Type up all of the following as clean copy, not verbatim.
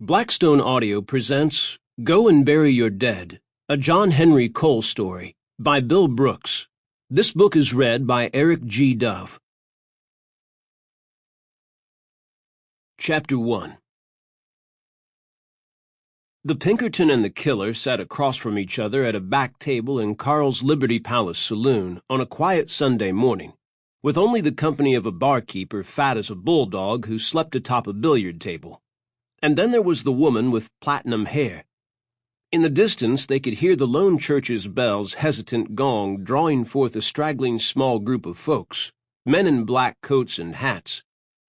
Blackstone Audio presents Go and Bury Your Dead, a John Henry Cole story by Bill Brooks. This book is read by Eric G. Dove. Chapter 1. The Pinkerton and the killer sat across from each other at a back table in Carl's Liberty Palace saloon on a quiet Sunday morning, with only the company of a barkeeper fat as a bulldog who slept atop a billiard table. And then there was the woman with platinum hair. In the distance they could hear the lone church's bell's hesitant gong drawing forth a straggling small group of folks, men in black coats and hats,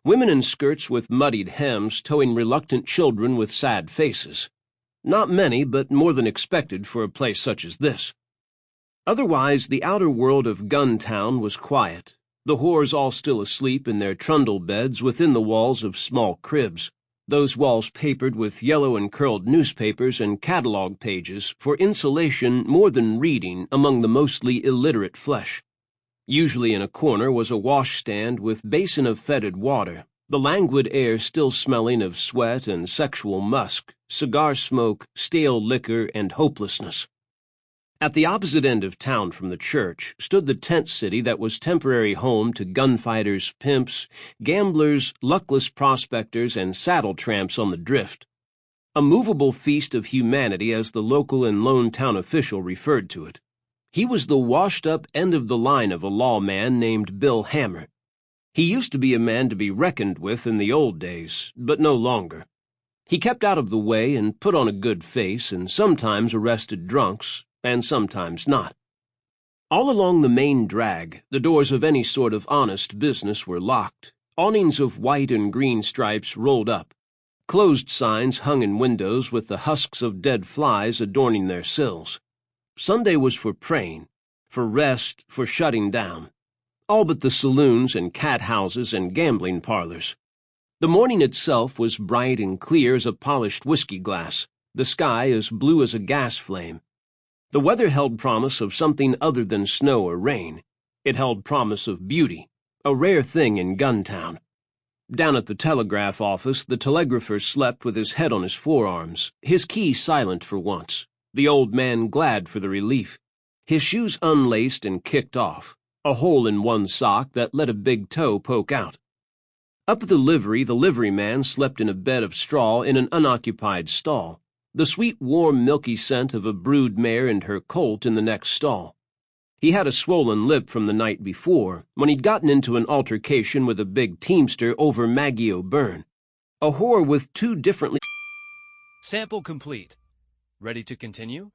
women in skirts with muddied hems towing reluctant children with sad faces. Not many, but more than expected for a place such as this. Otherwise, the outer world of Guntown was quiet, the whores all still asleep in their trundle beds within the walls of small cribs, those walls papered with yellow and curled newspapers and catalog pages for insulation more than reading among the mostly illiterate flesh. Usually in a corner was a washstand with basin of fetid water, the languid air still smelling of sweat and sexual musk, cigar smoke, stale liquor, and hopelessness. At the opposite end of town from the church stood the tent city that was temporary home to gunfighters, pimps, gamblers, luckless prospectors, and saddle tramps on the drift. A movable feast of humanity, as the local and lone town official referred to it. He was the washed-up end of the line of a lawman named Bill Hammer. He used to be a man to be reckoned with in the old days, but no longer. He kept out of the way and put on a good face and sometimes arrested drunks, and sometimes not. All along the main drag, the doors of any sort of honest business were locked, awnings of white and green stripes rolled up, closed signs hung in windows with the husks of dead flies adorning their sills. Sunday was for praying, for rest, for shutting down, all but the saloons and cat houses and gambling parlors. The morning itself was bright and clear as a polished whiskey glass, the sky as blue as a gas flame. The weather held promise of something other than snow or rain. It held promise of beauty, a rare thing in Guntown. Down at the telegraph office, the telegrapher slept with his head on his forearms, his key silent for once, the old man glad for the relief, his shoes unlaced and kicked off, a hole in one sock that let a big toe poke out. Up at the liveryman slept in a bed of straw in an unoccupied stall, the sweet, warm, milky scent of a brood mare and her colt in the next stall. He had a swollen lip from the night before, when he'd gotten into an altercation with a big teamster over Maggie O'Byrne, a whore with two differently... Sample complete. Ready to continue?